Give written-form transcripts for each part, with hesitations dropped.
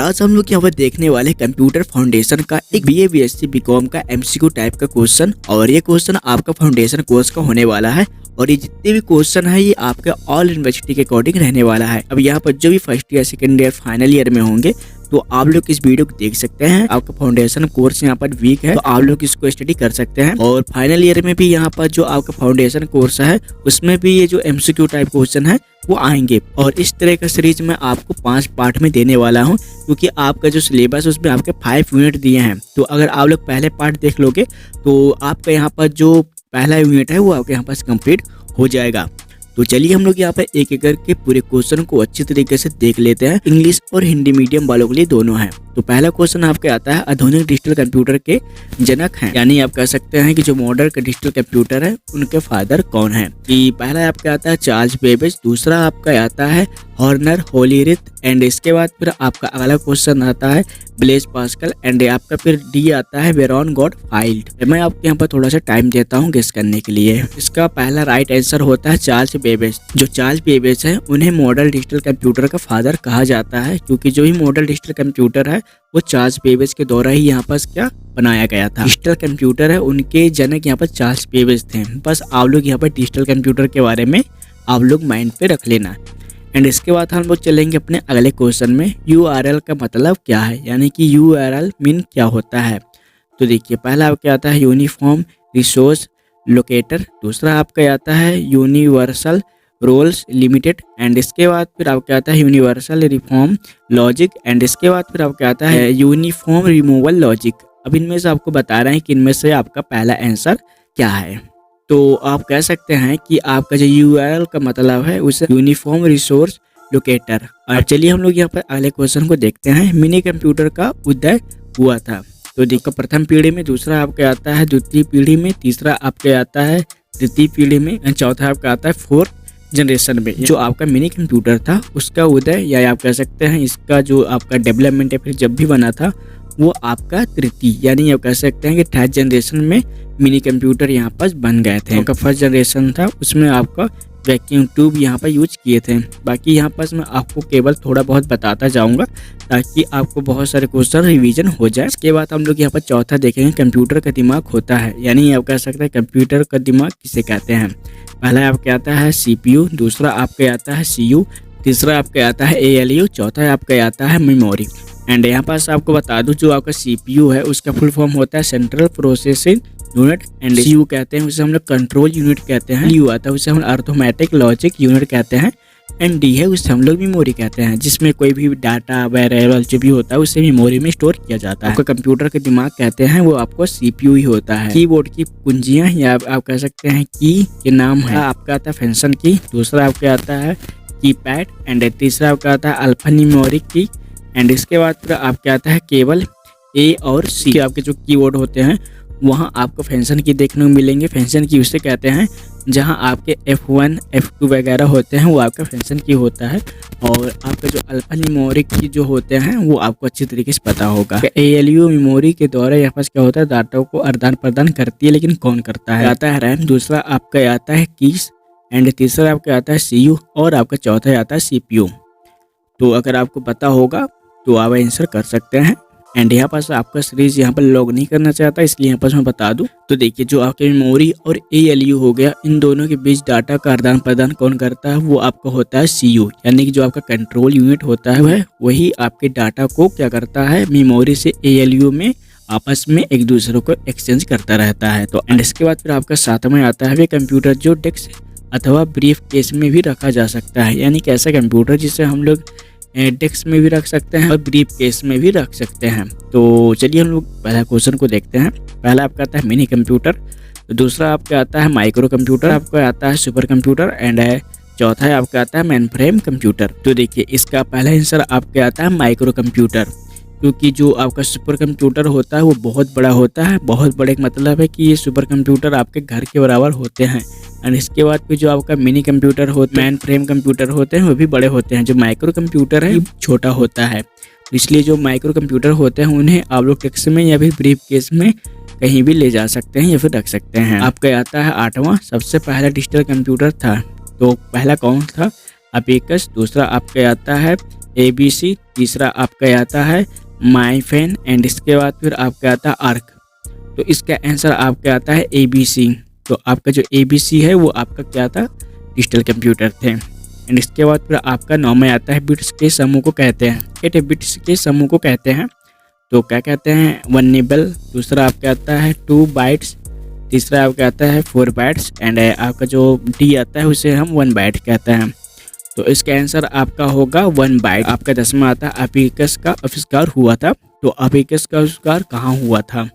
आज हम लोग यहाँ पर देखने वाले कंप्यूटर फाउंडेशन का एक BA BSc BCom का MCQ टाइप का क्वेश्चन। और ये क्वेश्चन आपका फाउंडेशन कोर्स का होने वाला है और ये जितने भी क्वेश्चन है ये आपके ऑल यूनिवर्सिटी के अकॉर्डिंग रहने वाला है। अब यहाँ पर जो भी first year, second year, final year में होंगे तो आप लोग इस वीडियो को देख सकते हैं। आपका फाउंडेशन कोर्स यहाँ पर वीक है तो आप लोग इसको स्टडी कर सकते हैं। और फाइनल ईयर में भी यहाँ पर जो आपका फाउंडेशन कोर्स है उसमें भी ये जो MCQ टाइप क्वेश्चन है वो आएंगे। और इस तरह का सीरीज मैं आपको 5 पार्ट में देने वाला हूँ, क्योंकि आपका जो सिलेबस उसमें आपके 5 यूनिट दिए हैं। तो अगर आप लोग पहले पार्ट देख लोगे तो आपका यहाँ पर जो पहला यूनिट है वो आपके यहाँ पास कंप्लीट हो जाएगा। तो चलिए हम लोग यहाँ पर एक एक करके पूरे क्वेश्चन को अच्छी तरीके से देख लेते हैं। इंग्लिश और हिंदी मीडियम वालों के लिए दोनों है। तो पहला क्वेश्चन आपके आता है आधुनिक डिजिटल कंप्यूटर के जनक हैं, यानी आप कह सकते हैं कि जो मॉडर्न डिजिटल कंप्यूटर है उनके फादर कौन है। कि पहला आपका आता है चार्ल्स बेबेज, दूसरा आपका आता है हॉर्नर होलीरिथ, एंड इसके बाद फिर आपका अगला क्वेश्चन आता है ब्लेज पास्कल, एंड आपका फिर डी आता है वेरॉन गॉडफ्राइड। मैं आपको यहाँ पर थोड़ा सा टाइम देता हूँ गेस करने के लिए। इसका पहला राइट आंसर होता है चार्ल्स बेबेज। जो चार्ल्स बेबेज है उन्हें मॉडल डिजिटल कंप्यूटर का फादर कहा जाता है, क्योंकि जो भी मॉडल डिजिटल कंप्यूटर है वो चार्ल्स बेबेज के द्वारा ही यहाँ पर क्या बनाया गया था। डिजिटल कंप्यूटर है उनके जनक यहाँ पर चार्ल्स बेबेज थे। बस आप लोग यहाँ पर डिजिटल कंप्यूटर के बारे में आप लोग माइंड पे रख लेना। एंड इसके बाद हम लोग चलेंगे अपने अगले क्वेश्चन में। URL का मतलब क्या है, यानी कि URL मीन क्या होता है। तो देखिए पहला आपका आता है यूनिफॉर्म रिसोर्स लोकेटर, दूसरा आपका आता है यूनिवर्सल रोल्स लिमिटेड, एंड इसके बाद फिर आपका आता है यूनिवर्सल रिफॉर्म लॉजिक, एंड इसके बाद फिर आपका आता है यूनिफॉर्म रिमूवल लॉजिक। अब इनमें से आपको बता रहे हैं कि इनमें से आपका पहला आंसर क्या है। तो आप कह सकते हैं कि आपका जो URL का मतलब है उसे यूनिफॉर्म रिसोर्स लोकेटर। और चलिए हम लोग यहाँ पर अगले क्वेश्चन को देखते हैं। मिनी कंप्यूटर का उदय हुआ था। तो देखो प्रथम पीढ़ी में, दूसरा आपका आता है द्वितीय पीढ़ी में, तीसरा आपका आता है तृतीय पीढ़ी में, एंड चौथा आपका आता है 4th जनरेशन में। जो आपका मिनी कंप्यूटर था उसका उदय, या आप कह सकते हैं इसका जो आपका डेवलपमेंट है फिर जब भी बना था वो आपका तृतीय, यानी आप कह सकते हैं कि 3rd जनरेशन में मिनी कंप्यूटर यहाँ पर बन गए थे। आपका 1st जनरेशन था उसमें आपका वैक्यूम ट्यूब यहाँ पर यूज किए थे। बाकी यहाँ पर मैं आपको केवल थोड़ा बहुत बताता जाऊंगा ताकि आपको बहुत सारे क्वेश्चन रिवीजन हो जाए। इसके बाद हम लोग यहाँ पर चौथा देखेंगे कंप्यूटर का दिमाग होता है, यानी आप कह सकते हैं कंप्यूटर का दिमाग किसे कहते हैं। पहला आपका आता है CPU, दूसरा आपका आता है CU, तीसरा आपका आता है ALU, चौथा आपका आता है मेमोरी। एंड यहाँ पास आपको बता दूं जो आपका CPU है उसका फुल फॉर्म होता है central processing unit, and CU कहते हैं उसे हम लोग कंट्रोल यूनिट कहते हैं, U आता है उसे हम अर्थमेटिक लॉजिक यूनिट कहते हैं, एंड D है उसे हम लोग मेमोरी कहते हैं, जिसमें कोई भी डाटा वेरिएबल जो भी होता है उसे मेमोरी में स्टोर किया जाता है। आपका कंप्यूटर का दिमाग कहते हैं वो आपको CPU ही होता है। कीबोर्ड की कुंजियां या आप कह सकते हैं की के नाम है आपका आता है फंक्शन की, दूसरा आपका आता है कीपैड, एंड तीसरा आपका आता है अल्फा न्यूमेरिक की, एंड इसके बाद फिर आपका आता है केवल A और C। आपके जो कीबोर्ड होते हैं वहाँ आपको फंक्शन की देखने को मिलेंगे। फंक्शन की उसे कहते हैं जहाँ आपके F1 F2 वगैरह होते हैं वो आपका फंक्शन की होता है। और आपका जो अल्फा न्यूमेरिक की जो होते हैं वो आपको अच्छी तरीके से पता होगा। ALU मेमोरी के द्वारा यहाँ पास क्या होता है डाटा को आदान प्रदान करती है, लेकिन कौन करता है। आता है रैम, दूसरा आपका आता है कीज, एंड तीसरा आपका आता है CU, और आपका चौथा आता है CPU। तो अगर आपको पता होगा तो आप आंसर कर सकते हैं। एंड यहाँ पास आपका सीरीज यहाँ पर लॉग नहीं करना चाहता इसलिए यहाँ पास मैं बता दूं। तो देखिए जो आपके मेमोरी और ALU हो गया, इन दोनों के बीच डाटा का आदान प्रदान कौन करता है वो आपका होता है CU, यानी कि जो आपका कंट्रोल यूनिट होता है वही आपके डाटा को क्या करता है मेमोरी से ALU में आपस में एक दूसरे को एक्सचेंज करता रहता है। तो एंड इसके बाद फिर आपका 7वां आता है वे कंप्यूटर जो डेस्क अथवा ब्रीफ केस में भी रखा जा सकता है, यानी कि ऐसा कंप्यूटर जिसे हम लोग डेस्क में भी रख सकते हैं और ब्रीफ केस में भी रख सकते हैं। तो चलिए हम लोग पहला क्वेश्चन को देखते हैं। पहला आपका आता है मिनी कंप्यूटर, तो दूसरा आपका आता है माइक्रो कंप्यूटर, आपका आता है सुपर कंप्यूटर, एंड चौथा है आपका आता है मेन फ्रेम कंप्यूटर। तो देखिए इसका पहला आंसर आपका आता है माइक्रो कंप्यूटर, क्योंकि जो आपका सुपर कंप्यूटर होता है वो बहुत बड़ा होता है। बहुत बड़े का मतलब है कि ये सुपर कंप्यूटर आपके घर के बराबर होते हैं। और इसके बाद फिर जो आपका मिनी कंप्यूटर होते हैं, मैन फ्रेम कंप्यूटर होते हैं वो भी बड़े होते हैं। जो माइक्रो कंप्यूटर है छोटा होता है, इसलिए जो माइक्रो कंप्यूटर होते हैं उन्हें आप लोग टेक्स्ट में या फिर ब्रीफ केस में कहीं भी ले जा सकते हैं या फिर रख सकते हैं। आपका आता है 8वां, सबसे पहला डिजिटल कंप्यूटर था तो पहला कौन था? अबेकस। दूसरा आपका आता है ABC, तीसरा आपका आता है माइफेन एंड इसके बाद फिर आपका आता है आर्क। तो इसका आंसर आपका आता है ABC। तो आपका जो ABC है वो आपका क्या था, डिजिटल कंप्यूटर थे। एंड इसके बाद फिर आपका 9 में आता है बिट्स के समूह को कहते हैं। 8 बिट्स के समूह को कहते हैं तो क्या कहते हैं, 1 निबल। दूसरा आपका आता है 2 बाइट्स। तीसरा आपका आता है 4 बाइट्स एंड आपका जो D आता है उसे हम 1 बाइट कहते हैं। तो इसका आंसर आपका होगा 1 बाइट। आपका 10वां आता है अबेकस का आविष्कार हुआ था। तो अबेकस का आविष्कार कहाँ हुआ था,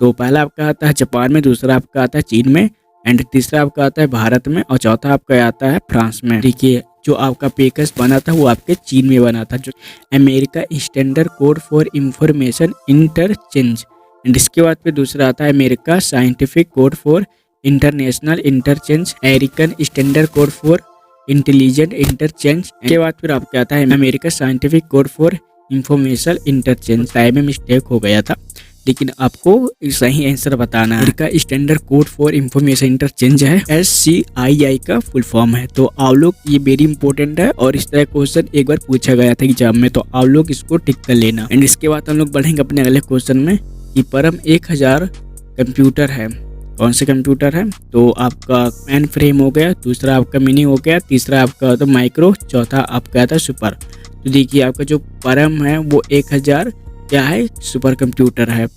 तो पहला आपका आता है जापान में, दूसरा आपका आता है चीन में एंड तीसरा आपका आता है भारत में और चौथा आपका आता है फ्रांस में। देखिए जो आपका अबेकस बना था वो आपके चीन में बना था, जो America standard code for information interchange. And इसके बाद फिर दूसरा आता है America scientific code for international interchange, American standard code for intelligent interchange. के बाद फिर आपका आता है America scientific code for information interchange. Time में मिस्टेक हो गया था लेकिन आपको सही आंसर बताना है। America standard code for information interchange है, SCII का फुल फॉर्म है। तो आप लोग ये वेरी इंपॉर्टेंट है और इस तरह क्वेश्चन एक बार पूछा गया था एग्जाम में, तो आप लोग इसको टिक कर लेना। एंड इसके बाद हम लोग बढ़ेंगे अपने अगले क्वेश्चन में कि परम 1000 कंप्यूटर है, कौन से कंप्यूटर है, तो आपका मैन फ्रेम हो गया, दूसरा आपका मिनी हो गया, तीसरा आपका तो माइक्रो, चौथा आपका आता है सुपर। तो देखिए आपका जो परम है वो 1000 क्या है, सुपर कंप्यूटर है,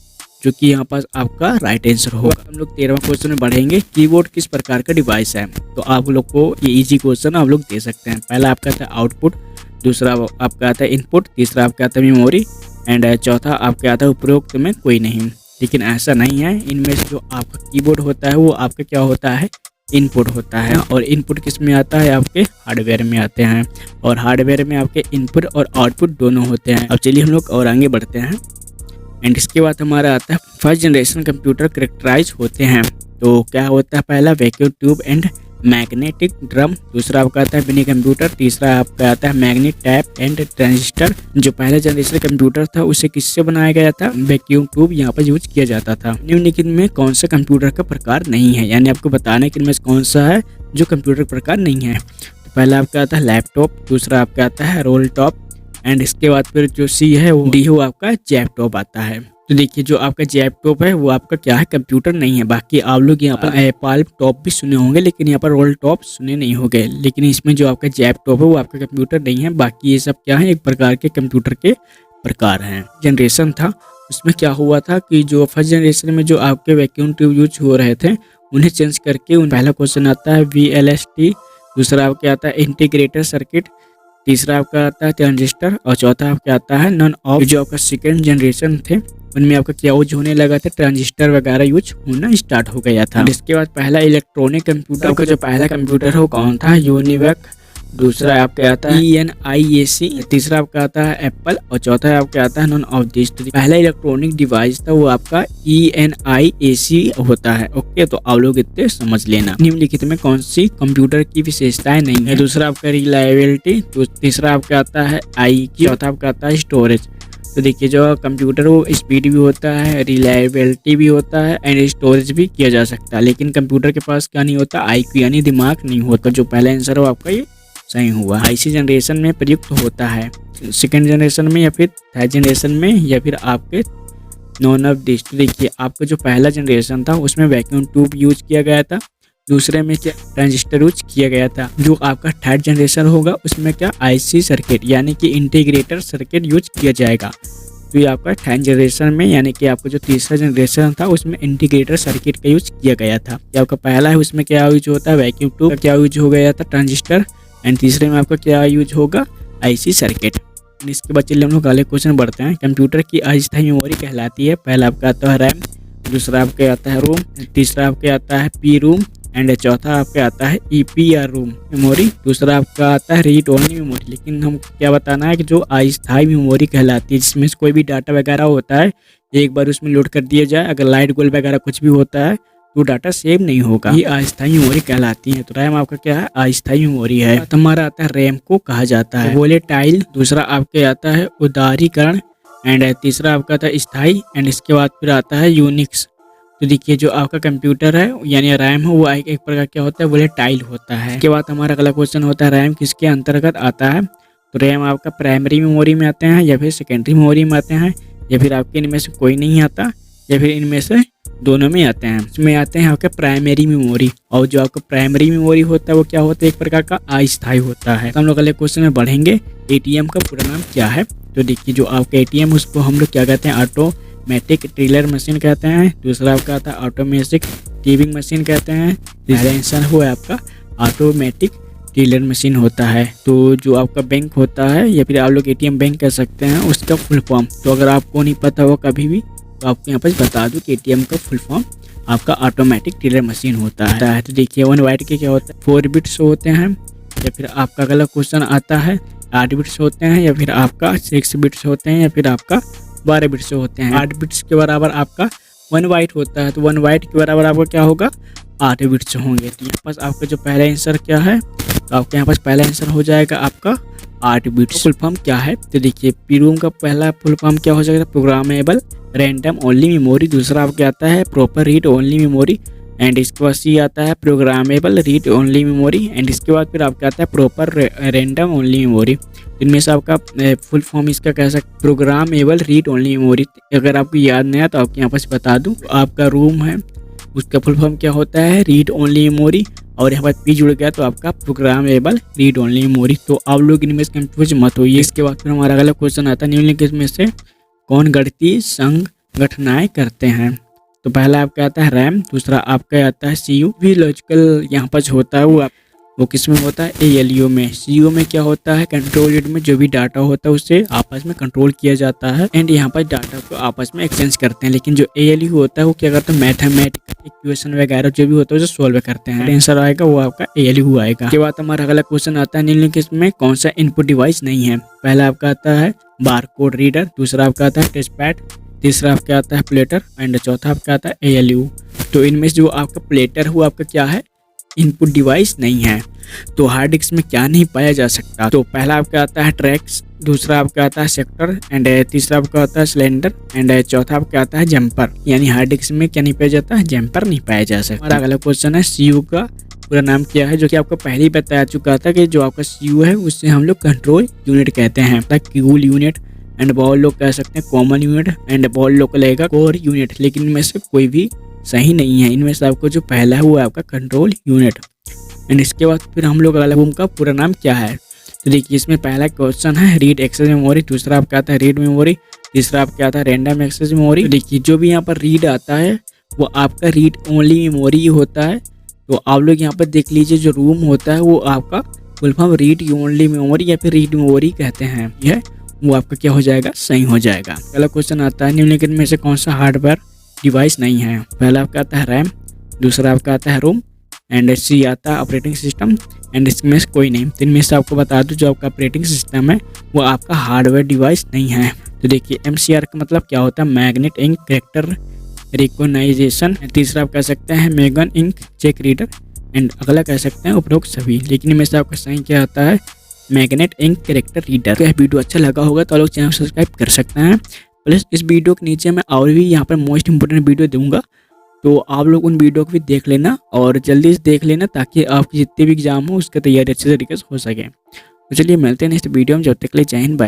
जो कि यहाँ पास आपका राइट आंसर होगा। हम लोग 13वां क्वेश्चन में बढ़ेंगे, कीबोर्ड किस प्रकार का डिवाइस है। तो आप लोग को ये इजी क्वेश्चन आप लोग दे सकते हैं। पहला आपका आता है आउटपुट, दूसरा आपका आता है इनपुट, तीसरा आपका आता है मेमोरी एंड चौथा आपका आता है उपरोक्त में कोई नहीं। लेकिन ऐसा नहीं है, इनमें से जो आपका कीबोर्ड होता है वो आपका क्या होता है, इनपुट होता है। और इनपुट किस में आता है, आपके हार्डवेयर में आते हैं और हार्डवेयर में आपके इनपुट और आउटपुट दोनों होते हैं। अब चलिए हम लोग और आगे बढ़ते हैं। एंड इसके बाद हमारा आता है फर्स्ट जनरेशन कंप्यूटर करेक्टराइज होते हैं। तो क्या होता है, पहला vacuum tube and magnetic drum, दूसरा आपका आता है मिनी कंप्यूटर, तीसरा आपका आता है मैग्नेट टैप एंड ट्रांजिस्टर। जो पहला जनरेशन कंप्यूटर था उसे किससे बनाया गया था, वैक्यूम ट्यूब यहाँ पर यूज किया जाता था। निम्नलिखित में कौन सा कंप्यूटर का प्रकार नहीं है, यानी आपको बताना है कि इनमें से कौन सा है जो कंप्यूटर प्रकार नहीं है। तो पहला आपका आता है लैपटॉप, दूसरा आपका आता है रोल टॉप एंड इसके बाद फिर जो C है वो D हो आपका लैपटॉप आता है। तो देखिए जो आपका लैपटॉप है वो आपका क्या है, कंप्यूटर नहीं है। बाकी आप लोग यहाँ पर एप्पल टॉप भी सुने होंगे लेकिन यहाँ पर रोल टॉप सुने नहीं होंगे। लेकिन इसमें जो आपका लैपटॉप है वो आपका कंप्यूटर नहीं है। बाकी ये सब क्या है, एक प्रकार के कंप्यूटर के प्रकार हैं। जनरेशन था उसमें क्या हुआ था कि जो फर्स्ट जनरेशन में जो आपके वैक्यूम ट्यूब यूज हो रहे थे उन्हें चेंज करके पहला क्वेश्चन आता है VLST, दूसरा आपका आता है इंटीग्रेटेड सर्किट, तीसरा आपका आता है ट्रांजिस्टर और चौथा आपका आता है नॉन ऑफ। जो आपका सेकेंड जनरेशन थे उनमें आपका क्या यूज होने लगा था, ट्रांजिस्टर वगैरह यूज होना स्टार्ट हो गया था। इसके बाद पहला इलेक्ट्रॉनिक कंप्यूटर का जो पहला कंप्यूटर हो कौन था, यूनिवैक, दूसरा आपका आता है ENIAC, तीसरा आपका आता है एप्पल और चौथा आपका आता है नॉन ऑफ दिस। पहला इलेक्ट्रॉनिक डिवाइस था वो आपका ENIAC होता है। ओके, तो आप लोग इतने समझ लेना। निम्नलिखित में कौन सी कंप्यूटर की विशेषताएं नहीं है, दूसरा आपका रिलायबिलिटी, तीसरा आपका आता है IQ, चौथा आपका आता है स्टोरेज। तो देखिए जो कंप्यूटर वो स्पीड भी होता है, रिलायबिलिटी भी होता है एंड स्टोरेज भी किया जा सकता है। लेकिन कंप्यूटर के पास क्या नहीं होता, IQ यानी दिमाग नहीं होता। जो पहला आंसर हो आपका ये सही हुआ। IC जनरेशन में प्रयुक्त होता है, सेकेंड जनरेशन में या फिर थर्ड जनरेशन में या फिर आपके नॉन ऑफ दिस। तो देखिए आपका जो पहला जनरेशन था उसमें वैक्यूम ट्यूब यूज किया गया था, दूसरे में क्या ट्रांजिस्टर यूज किया गया था। जो आपका थर्ड जनरेशन होगा उसमें क्या IC सर्किट यानी कि इंटीग्रेटर सर्किट यूज किया जाएगा। तो ये आपका थर्ड जनरेशन में यानी कि आपका जो तीसरा जनरेशन था उसमें इंटीग्रेटर सर्किट का यूज किया गया था। ये आपका पहला है उसमें क्या यूज होता है, वैक्यूम ट्यूब का क्या यूज हो गया था, ट्रांजिस्टर एंड तीसरे में आपका क्या यूज होगा, IC सर्किट। इसके बाद चलिए हम लोग अगले क्वेश्चन बढ़ते हैं। कंप्यूटर की अस्थायी मेमोरी कहलाती है, पहला आपका आता है रैम, दूसरा आपका आता है रोम, तीसरा आपका आता है P रोम एंड चौथा आपका आता है EPR रोम मेमोरी, दूसरा आपका आता है रीड ओनली मेमोरी। लेकिन हम क्या बताना है कि जो अस्थायी मेमोरी कहलाती है जिसमें कोई भी डाटा वगैरह होता है एक बार उसमें लोड कर दिया जाए, अगर लाइट गोल वगैरह कुछ भी होता है तो डाटा सेव नहीं होगा, ये अस्थायी मेमोरी कहलाती है। तो रैम आपका क्या है, अस्थायी मेमोरी है। तो हमारा आता है रैम को कहा जाता है वोलेटाइल, दूसरा आपके आता है उदारीकरण एंड तीसरा आपका आता है स्थायी एंड इसके बाद फिर आता है यूनिक्स। तो देखिए जो आपका कंप्यूटर है यानी रैम है वो एक प्रकार क्या होता है, वोलेटाइल होता है। इसके बाद हमारा अगला क्वेश्चन होता है रैम किसके अंतर्गत आता है। तो रैम आपका प्राइमरी मेमोरी में आते हैं या फिर सेकेंडरी मेमोरी में आते हैं, या फिर आपके इनमें से कोई नहीं आता, या फिर इनमें से दोनों में आते हैं। इसमें आते हैं आपका प्राइमरी मेमोरी, और जो आपका प्राइमरी मेमोरी होता है वो क्या होता है, एक प्रकार का अस्थायी होता है। तो हम लोग अगले क्वेश्चन में बढ़ेंगे, एटीएम का पूरा नाम क्या है। तो देखिए जो आपका एटीएम उसको हम लोग क्या कहते हैं, ऑटोमेटिक टेलर मशीन कहते हैं। दूसरा आपका आता है ऑटोमेटिक टीविंग मशीन कहते हैं। तीसरा आंसर हुआ आपका ऑटोमेटिक टेलर मशीन होता है। तो जो आपका बैंक होता है या फिर आप लोग एटीएम बैंक कह सकते हैं, उसका फुल फॉर्म तो अगर आपको नहीं पता हो कभी भी तो आपको यहाँ पर बता दूं कि एटीएम का फुल फॉर्म आपका ऑटोमेटिक टेलर मशीन होता है। तो देखिए 1 बाइट के क्या होता है, 4 बिट्स होते हैं, या फिर आपका अगला क्वेश्चन आता है 8 बिट्स होते हैं, या फिर आपका 6 बिट्स होते हैं, या फिर आपका 12 बिट्स होते हैं। 8 बिट्स के बराबर आपका 1 बाइट होता है, तो 1 बाइट के बराबर आपका क्या होगा, 8 बिट्स होंगे। तो यहाँ पास आपका जो पहला आंसर क्या है, तो आपके यहाँ पास पहला आंसर हो जाएगा आपका 8 बिट्स। फुल फॉर्म क्या है, तो देखिए पीरोम का पहला फुल फॉर्म क्या हो जाएगा, प्रोग्रामेबल रैंडम ओनली मेमोरी। दूसरा आपके आता है proper read only memory, and इसके बाद सी आता है programmable read only memory, and इसके बाद फिर आपका आता है प्रॉपर रैंडम ओनली मेमोरी। इनमें से आपका फुल फॉर्म इसका कह सकते प्रोग्रामेबल रीड ओनली मेमोरी। अगर आपको याद नहीं आया तो आपके यहाँ पास बता दूँ, आपका रूम है उसका फुल फॉर्म क्या होता है, रीड ओनली मेमोरी, और यहाँ पर पी जुड़ गया तो आपका प्रोग्रामेबल रीड ओनली मेमोरी। तो आप लोग इनमें से कंफ्यूज मत होइए। इसके बाद फिर हमारा अगला क्वेश्चन आता है, निम्नलिखित में से कौन गणितीय संगठनाएं करते हैं। तो पहला आपका आता है रैम, दूसरा आपका आता है सीयू। भी लॉजिकल यहाँ पर होता है वो किस में होता है, एएलयू में। सीयू में क्या होता है, कंट्रोल यूनिट में जो भी डाटा होता है उससे आपस में कंट्रोल किया जाता है, एंड यहाँ पर डाटा को आपस में एक्सचेंज करते हैं। लेकिन जो एएलयू होता है वो क्या करता है, मैथमेटिकल इक्वेशन वगैरह जो भी होता है उसे सोल्व करते हैं। आंसर आएगा वो आपका एएलयू आएगा। उसके बाद हमारा अगला क्वेश्चन आता है, निम्नलिखित में कौन सा इनपुट डिवाइस नहीं है। पहला आपका आता है बारकोड रीडर, दूसरा आपका आता है टच पैड, तीसरा आपका आता है प्लेटर, एंड चौथा आपका आता है एएलयू। तो इनमें से जो आपका प्लेटर हुआ आपका क्या है, इनपुट डिवाइस नहीं है। तो हार्ड डिस्क में क्या नहीं पाया जा सकता, तो पहला आपका आता है ट्रैक्स, दूसरा आपका आता है सेक्टर, एंड तीसरा आपका आता है सिलेंडर, एंड चौथा आपका आता है जंपर। यानी हार्ड डिस्क में क्या नहीं पाया जाता है, जंपर नहीं पाया जा सकता। हमारा अगला क्वेश्चन है सीयू का पूरा नाम क्या है, जो कि आपको पहले ही बताया चुका था कि जो आपका सीयू है उससे हम लोग कंट्रोल यूनिट कहते हैं, क्यूल यूनिट, एंड बहुत लोग कह सकते हैं कॉमन यूनिट, एंड बहुत लोग को लगेगा कोर यूनिट। लेकिन इनमें से कोई भी सही नहीं है। इनमें से आपको जो पहला है वो है आपका कंट्रोल यूनिट। एंड इसके बाद फिर हम लोग अगला का पूरा नाम क्या है। तो देखिए इसमें पहला क्वेश्चन है रीड एक्सेस मेमोरी, दूसरा आपका आता है रीड मेमोरी, तीसरा आपका आता है रैंडम एक्सेस मेमोरी। तो देखिए जो भी यहाँ पर रीड आता है वो आपका रीड ओनली मेमोरी होता है। तो आप लोग यहाँ पर देख लीजिए जो रूम होता है वो आपका full form read only memory या फिर रीड मेमोरी कहते हैं, यह वो आपका क्या हो जाएगा, सही हो जाएगा। अगला क्वेश्चन आता है, निम्नलिखित में से कौन सा हार्डवेयर डिवाइस नहीं है। पहला आपका आता है रैम, दूसरा आपका आता है रोम, एंड सी आता है ऑपरेटिंग सिस्टम, एंड इसमें से कोई नहीं। तो इनमें से आपको बता दूं जो आपका ऑपरेटिंग सिस्टम है वो आपका हार्डवेयर डिवाइस नहीं है। तो देखिए एमसीआर का मतलब क्या होता है, मैग्नेट इंक कैरेक्टर रिकॉग्नाइजेशन। तीसरा आप कह सकते हैं मैगन इंक चेक रीडर, एंड अगला कह सकते हैं उपरोक्त सभी। लेकिन इनमें से आपका सही क्या आता है, मैग्नेट इंक कैरेक्टर रीडर। तो यह वीडियो अच्छा लगा होगा तो लोग चैनल सब्सक्राइब कर सकते हैं। प्लस इस वीडियो के नीचे मैं और भी यहाँ पर मोस्ट इंपोर्टेंट वीडियो दूंगा, तो आप लोग उन वीडियो को भी देख लेना और जल्दी से देख लेना ताकि आपकी जितने भी एग्जाम हो उसका तैयारी अच्छे तरीके से हो सके। तो चलिए मिलते हैं नेक्स्ट वीडियो में, जब तक के लिए जय हिंद, बाय।